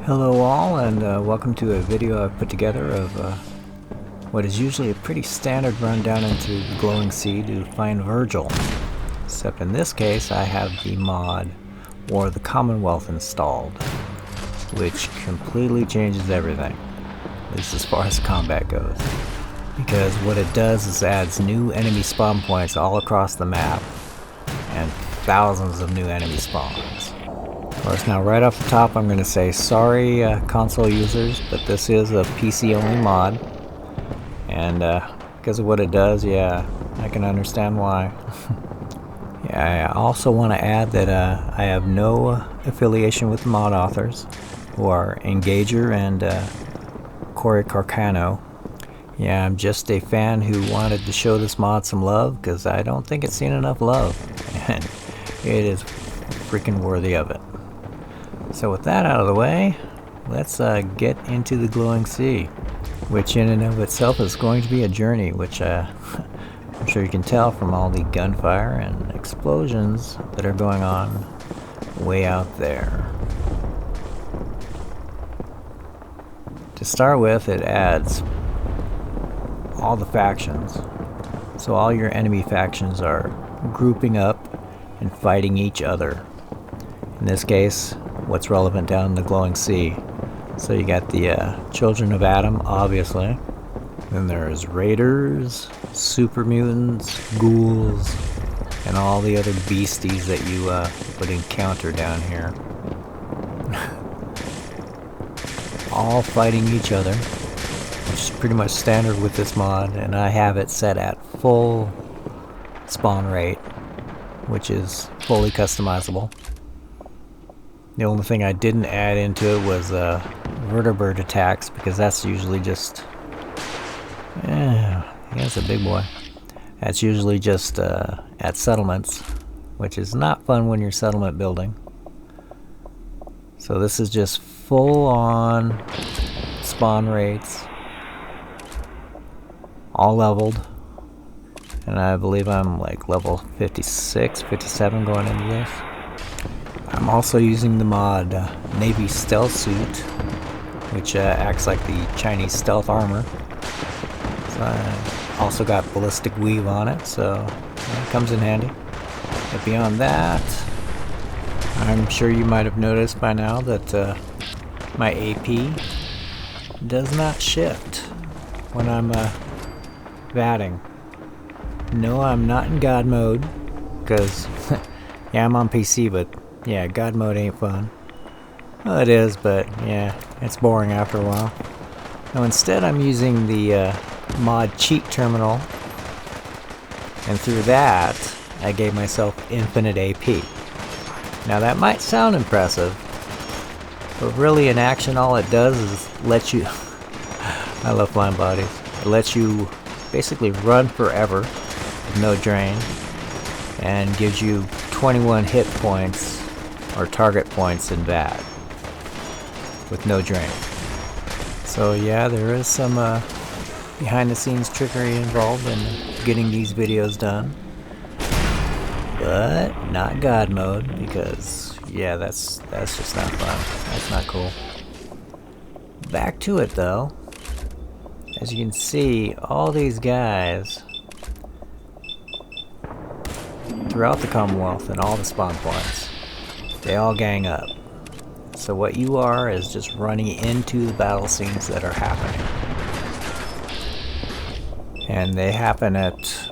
Hello all, and welcome to a video I've put together of what is usually a pretty standard run down into the glowing sea to find Virgil. Except in this case I have the mod, or the Commonwealth, installed, which completely changes everything, at least as far as combat goes. Because what it does is adds new enemy spawn points all across the map, and thousands of new enemy spawns. Of course, now right off the top I'm going to say sorry console users, but this is a PC only mod, and because of what it does, yeah, I can understand why. Yeah, I also want to add that I have no affiliation with the mod authors, who are Engager and CoreyCarcano. Yeah, I'm just a fan who wanted to show this mod some love, because I don't think it's seen enough love, and it is freaking worthy of it. So with that out of the way, let's get into the glowing sea, which in and of itself is going to be a journey, which I'm sure you can tell from all the gunfire and explosions that are going on way out there. To start with, it adds all the factions, so all your enemy factions are grouping up and fighting each other. In this case, what's relevant down in the glowing sea. So you got the children of Adam, obviously. Then there's raiders, super mutants, ghouls, and all the other beasties that you would encounter down here. All fighting each other, which is pretty much standard with this mod, and I have it set at full spawn rate, which is fully customizable. The only thing I didn't add into it was vertebrate attacks, because that's usually just that's a big boy. That's usually just at settlements, which is not fun when you're settlement building. So this is just full on spawn rates, all leveled, and I believe I'm like level 56, 57 going into this. I'm also using the mod Navy Stealth Suit, which acts like the Chinese stealth armor. So I also got ballistic weave on it, so it comes in handy. But beyond that, I'm sure you might have noticed by now that my AP does not shift when I'm vatting. No, I'm not in God mode, because yeah, I'm on PC, but yeah, God mode ain't fun. Well, it is, but yeah, it's boring after a while. Now instead I'm using the mod cheat terminal, and through that I gave myself infinite AP. Now that might sound impressive, but really in action all it does is let you I love flying bodies. It lets you basically run forever with no drain, and gives you 21 hit points or target points in VAT with no drain. So yeah, there is some behind the scenes trickery involved in getting these videos done, but not God mode, because yeah, that's just not fun. That's not cool. Back to it though. As you can see, all these guys throughout the Commonwealth and all the spawn points, they all gang up. So what you are is just running into the battle scenes that are happening. And they happen at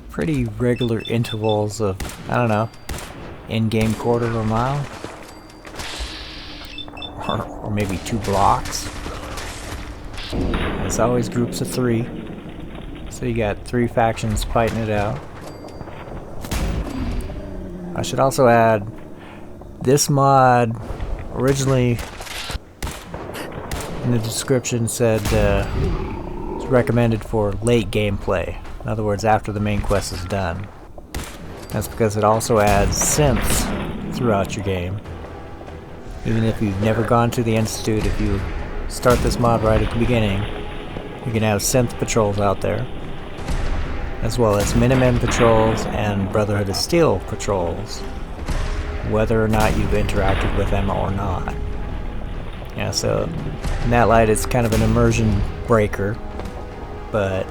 pretty regular intervals of, I don't know, in-game quarter of a mile? Or maybe 2 blocks. It's always groups of 3. So you got 3 factions fighting it out. I should also add, this mod originally in the description said it's recommended for late gameplay. In other words, after the main quest is done. That's because it also adds synths throughout your game. Even if you've never gone to the Institute, if you start this mod right at the beginning, you can have synth patrols out there, as well as Minutemen patrols and Brotherhood of Steel patrols, whether or not you've interacted with them or not. Yeah, so in that light it's kind of an immersion breaker, but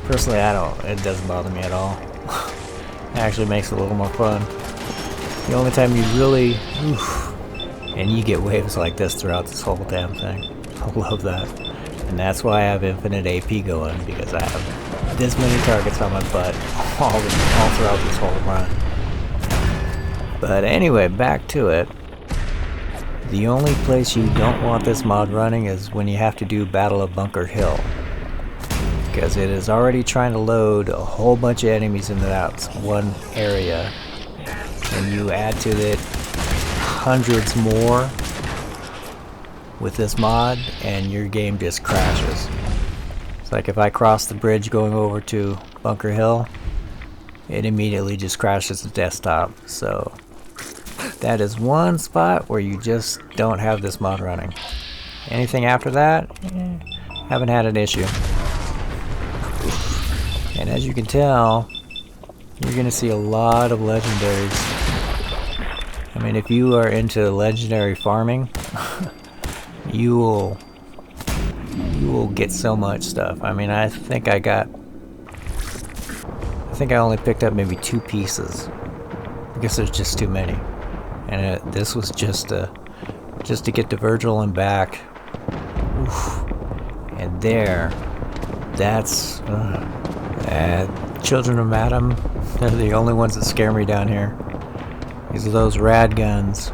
personally it doesn't bother me at all. It actually makes it a little more fun. The only time you really, and you get waves like this throughout this whole damn thing. I love that. And that's why I have infinite AP going, because I have this many targets on my butt all throughout this whole run. But anyway, back to it. The only place you don't want this mod running is when you have to do Battle of Bunker Hill, because it is already trying to load a whole bunch of enemies into that one area, and you add to it hundreds more with this mod and your game just crashes. It's like if I cross the bridge going over to Bunker Hill, it immediately just crashes the desktop. So that is one spot where you just don't have this mod running. Anything after that, haven't had an issue. And as you can tell, you're gonna see a lot of legendaries. I mean, if you are into legendary farming, you will get so much stuff. I mean, I think I only picked up maybe 2 pieces because there's just too many. And this was just to get to Virgil and back. Oof. And that's Children of Madam. They're the only ones that scare me down here. These are those rad guns.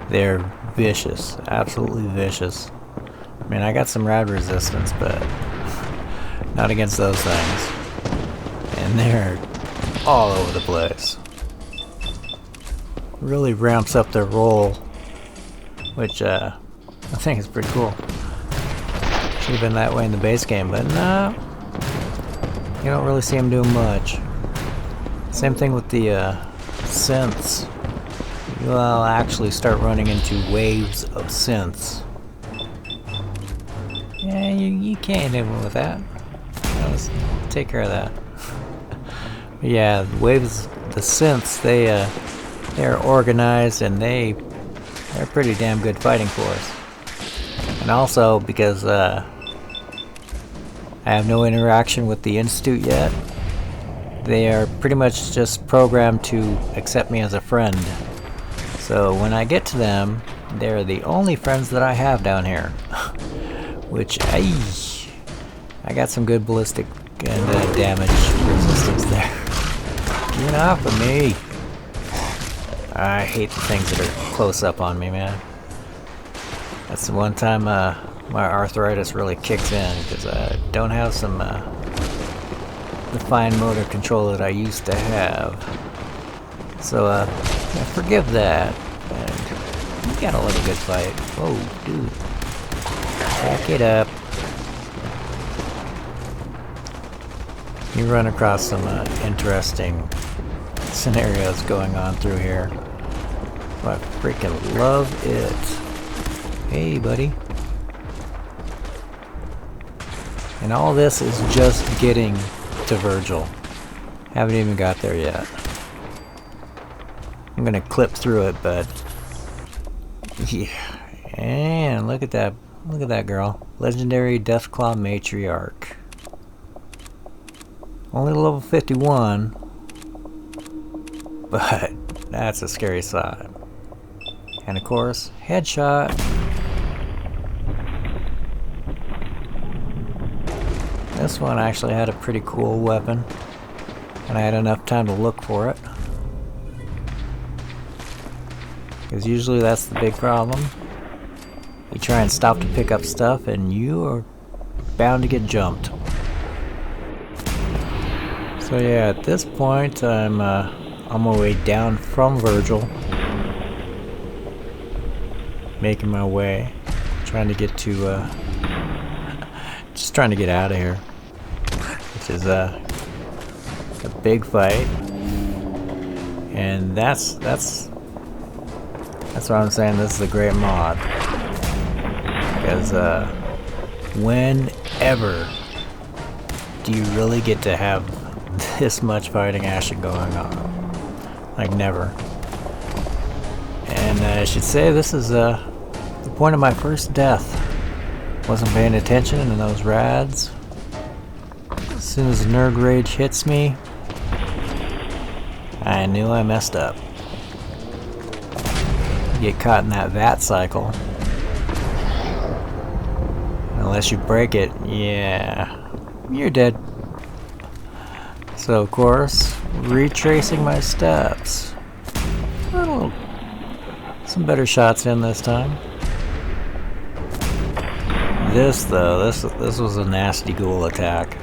They're vicious, absolutely vicious. I mean, I got some rad resistance, but not against those things. And they're all over the place. Really ramps up their roll, which I think is pretty cool. Should have been that way in the base game, but no, you don't really see them doing much. Same thing with the synths. You'll actually start running into waves of synths. Yeah, you can't hit them with that. Let's take care of that. But yeah, waves, the synths, they're organized and they're pretty damn good fighting force. And also because I have no interaction with the Institute yet, they are pretty much just programmed to accept me as a friend. So when I get to them, they're the only friends that I have down here. Which, I got some good ballistic and damage resistance there. Get off of me! I hate the things that are close up on me, man. That's the one time my arthritis really kicks in, because I don't have some the fine motor control that I used to have. So I forgive that. And you gotta love a good fight. Whoa, dude. Back it up. You run across some interesting scenarios going on through here. I freaking love it. Hey, buddy. And all this is just getting to Virgil. Haven't even got there yet. I'm gonna clip through it, but yeah. And look at that. Look at that girl. Legendary Deathclaw Matriarch. Only level 51. But that's a scary sight. And of course, headshot. This one actually had a pretty cool weapon, and I had enough time to look for it. Because usually that's the big problem. You try and stop to pick up stuff and you are bound to get jumped. So yeah, at this point I'm on my way down from Virgil. Making my way. Trying to get to just trying to get out of here. Which is a big fight. And that's what I'm saying, this is a great mod. Because whenever do you really get to have this much fighting action going on? Like never. And I should say this is The point of my first death. Wasn't paying attention in those rads. As soon as nerd rage hits me, I knew I messed up. Get caught in that vat cycle. Unless you break it, yeah, you're dead. So of course, retracing my steps. Some better shots in this time. This though, this was a nasty ghoul attack.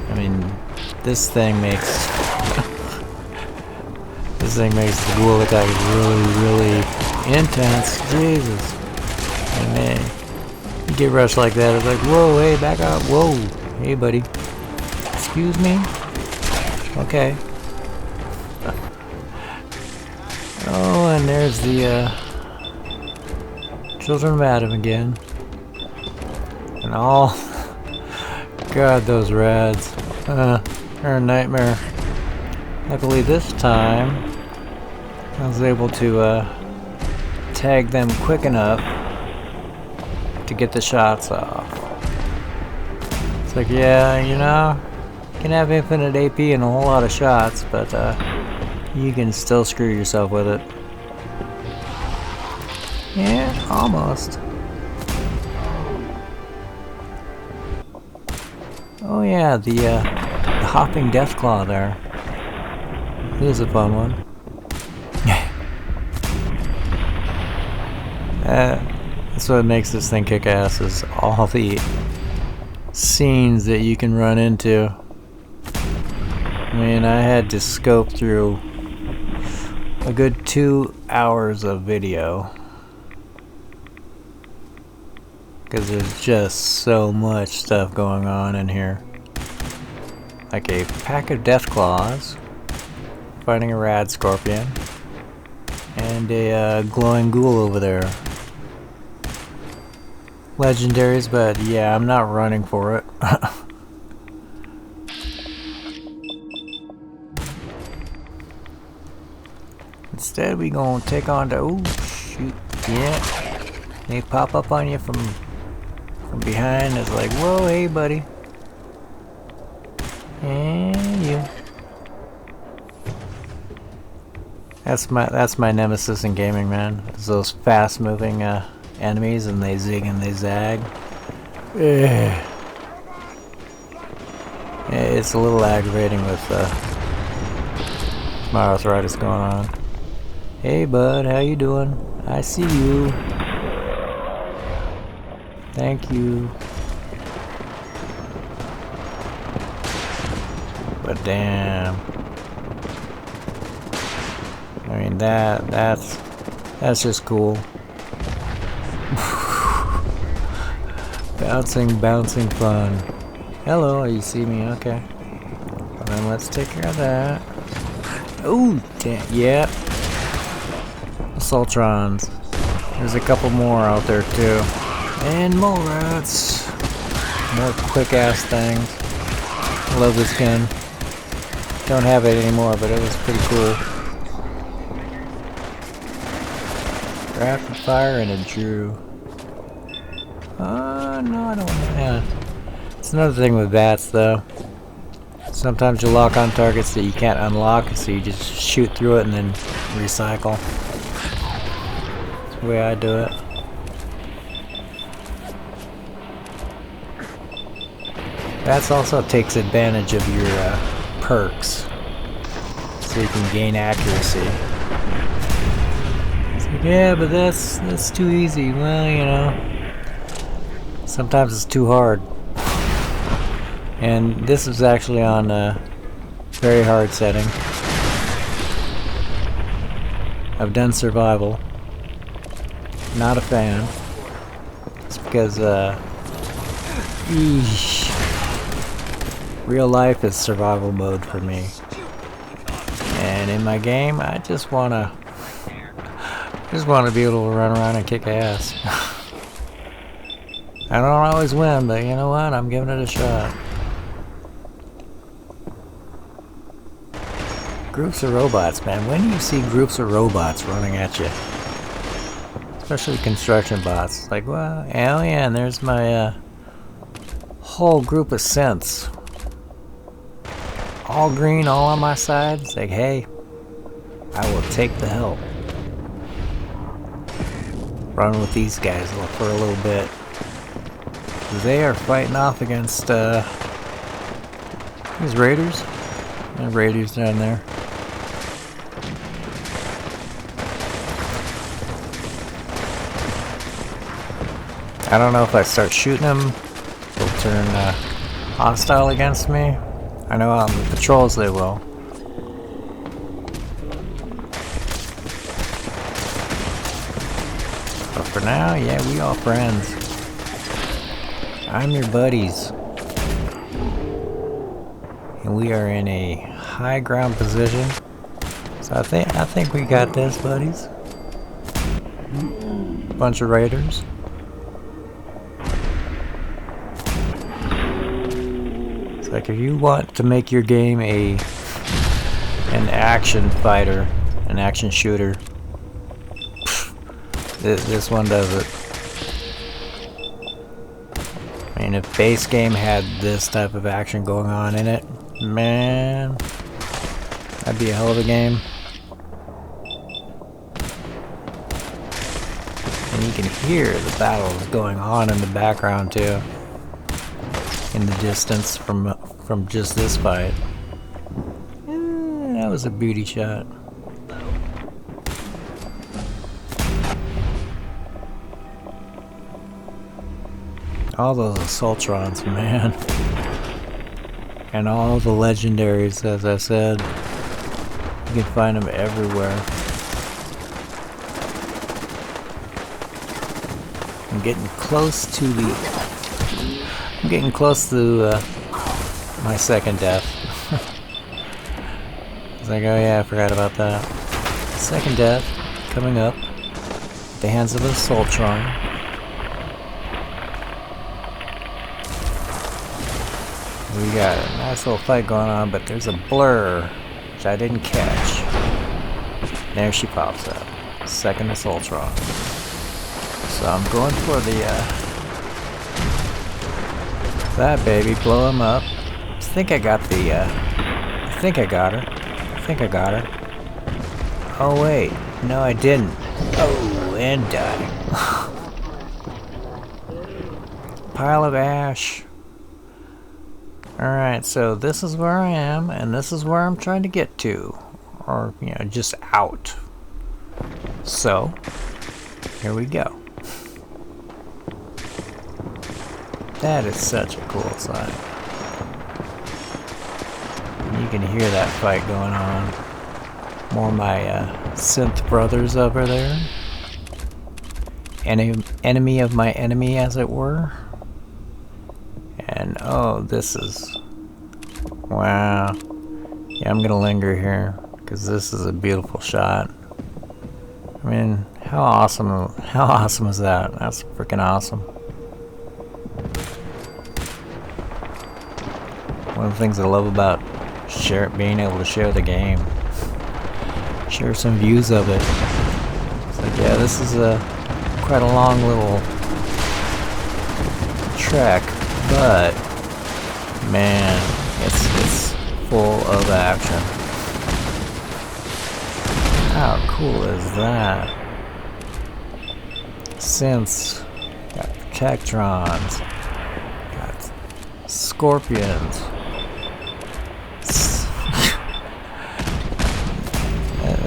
I mean, this thing makes the ghoul attack really intense. Jesus. And man, you get rushed like that, it's like, whoa, hey, back up, whoa, hey buddy. Excuse me? Okay. Oh, and there's the Children of Adam again. And all, God, those rads. They're a nightmare. Luckily this time, I was able to tag them quick enough to get the shots off. It's like, yeah, you know, you can have infinite AP and a whole lot of shots, but you can still screw yourself with it. Yeah, almost. Oh yeah, the hopping Deathclaw there. It is a fun one. That's what makes this thing kick ass, is all the scenes that you can run into. I mean, I had to scope through a good 2 hours of video because there's just so much stuff going on in here. Like a pack of Deathclaws, fighting a rad scorpion, and a glowing ghoul over there. Legendaries, but yeah, I'm not running for it. Instead, we gonna take on the, oh shoot, yeah. They pop up on you from behind. It's like, whoa, hey buddy. And you. That's my nemesis in gaming, man. It's those fast moving enemies, and they zig and they zag. It's a little aggravating with my arthritis going on. Hey bud, how you doing? I see you. Thank you. But damn. I mean that's just cool. Bouncing fun. Hello, you see me? Okay. And then let's take care of that. Oh, damn, yeah. Assaultrons. There's a couple more out there too. And mole rats. More quick ass things. Love this gun. Don't have it anymore, but it was pretty cool. Rapid fire and a Drew. No, I don't want that. It's another thing with bats though. Sometimes you lock on targets that you can't unlock, so you just shoot through it and then recycle. That's the way I do it. Bats also takes advantage of your perks, so you can gain accuracy. It's like, yeah, but that's too easy. Well, you know, sometimes it's too hard. And this is actually on a very hard setting. I've done survival. Not a fan. It's because real life is survival mode for me. And in my game, I just wanna be able to run around and kick ass. I don't always win, but you know what? I'm giving it a shot. Groups of robots, man. When do you see groups of robots running at you? Especially construction bots. It's like, well, hell yeah, and there's my whole group of synths. All green, all on my side. It's like, hey, I will take the help. Run with these guys for a little bit. They are fighting off against these raiders. And raiders down there. I don't know if I start shooting them, they'll turn hostile against me. I know on the patrols they will. But for now, yeah, we all friends. I'm your buddies. And we are in a high ground position. So I think we got this, buddies. Bunch of raiders. Like if you want to make your game an action fighter, an action shooter, this one does it. I mean, if base game had this type of action going on in it, man, that'd be a hell of a game. And you can hear the battles going on in the background too. In the distance from just this fight. That was a beauty shot. All those Assaultrons, man. And all the legendaries, as I said. You can find them everywhere. I'm getting close to my second death. It's like, oh yeah, I forgot about that. Second death coming up at the hands of a Assaultron. We got a nice little fight going on, but there's a blur, which I didn't catch. There she pops up. Second Assaultron. So I'm going for the that baby, blow him up. I think I got the, I think I got her. Oh wait, no I didn't. Oh, and died. Pile of ash. Alright, so this is where I am, and this is where I'm trying to get to. Or, you know, just out. So, here we go. That is such a cool sight. You can hear that fight going on. More of my synth brothers over there. Enemy of my enemy, as it were. And oh, this is... wow. Yeah, I'm gonna linger here, because this is a beautiful shot. I mean, how awesome is that? That's freaking awesome. One of the things I love about being able to share the game. Share some views of it. It's like, yeah, this is quite a long little trek, but man, it's full of action. How cool is that? Synths, got Protectrons, got Scorpions.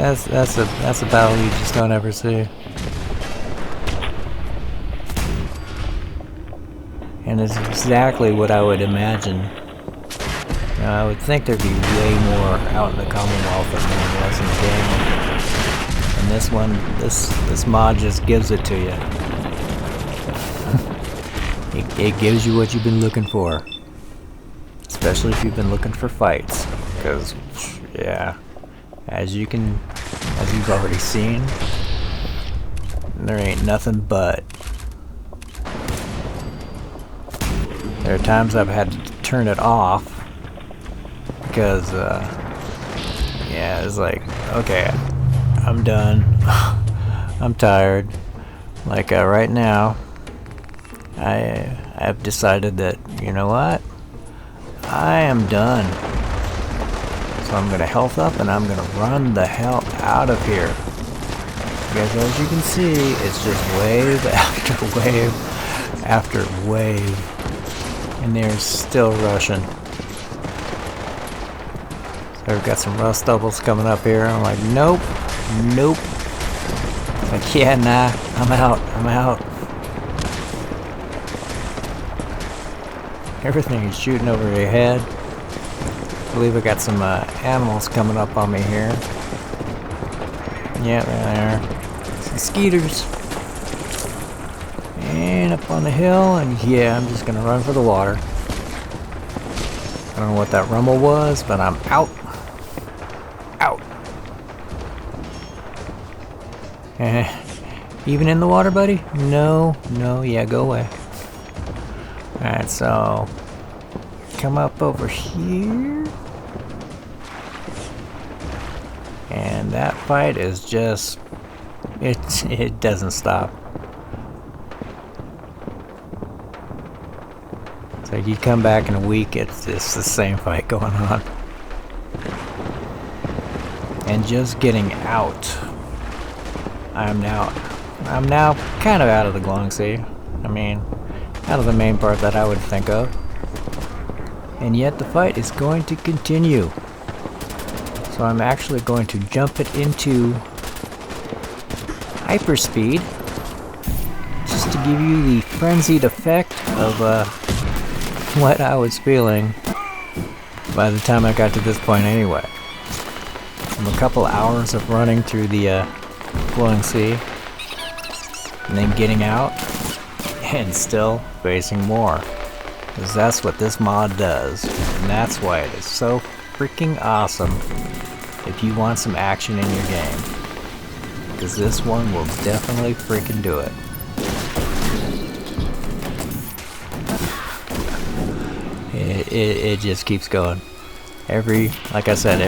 That's a battle you just don't ever see. And it's exactly what I would imagine. You know, I would think there'd be way more out in the Commonwealth than there was in the game. And this one, this mod just gives it to you. It gives you what you've been looking for. Especially if you've been looking for fights. Because, yeah, as you've already seen, there ain't nothing but. There are times I've had to turn it off because, yeah, it's like, okay, I'm done. I'm tired. Like right now, I've decided that, you know what? I am done. So I'm gonna health up and I'm gonna run the hell out of here. Because as you can see, it's just wave after wave after wave. And they're still rushing. So we've got some rust doubles coming up here. I'm like, nope, nope. Like, yeah, nah, I'm out. Everything is shooting over your head. I believe I got some animals coming up on me here. Yeah, there are some skeeters. And up on the hill, and yeah, I'm just gonna run for the water. I don't know what that rumble was, but I'm out. Out. Even in the water, buddy? No, yeah, go away. Alright, so come up over here. And that fight is just, it doesn't stop. So you come back in a week, it's just the same fight going on. And just getting out. I'm now kind of out of the glowing sea. I mean, out of the main part that I would think of. And yet the fight is going to continue. So I'm actually going to jump it into hyperspeed, just to give you the frenzied effect of what I was feeling by the time I got to this point anyway. From a couple hours of running through the glowing sea, and then getting out, and still facing more. Because that's what this mod does, and that's why it is so freaking awesome if you want some action in your game. Because this one will definitely freaking do it. It just keeps going. Like I said,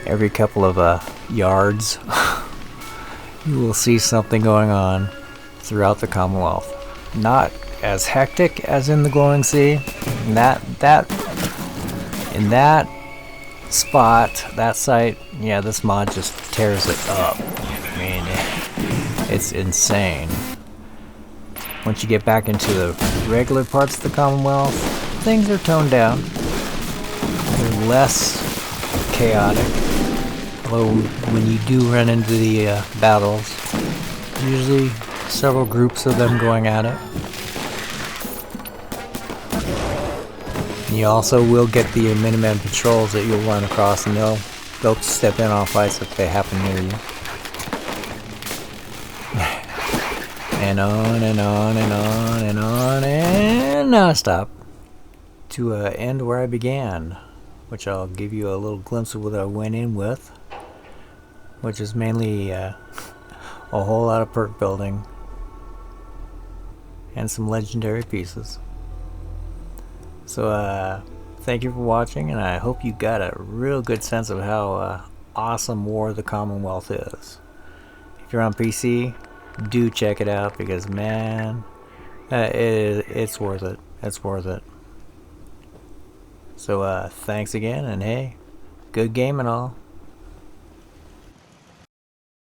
every couple of yards, you will see something going on throughout the Commonwealth. Not as hectic as in the glowing sea. In that spot, that site, yeah, this mod just tears it up. I mean, it's insane. Once you get back into the regular parts of the Commonwealth, things are toned down. They're less chaotic. Although when you do run into the battles, usually several groups of them going at it. You also will get the Minutemen patrols that you'll run across, and they'll step in on fights if they happen near you. And on and on and on and on and non-stop to end where I began, which I'll give you a little glimpse of what I went in with, which is mainly a whole lot of perk building and some legendary pieces. So thank you for watching, and I hope you got a real good sense of how awesome War of the Commonwealth is. If you're on PC, do check it out, because man, it's worth it. It's worth it. So thanks again, and hey, good game and all.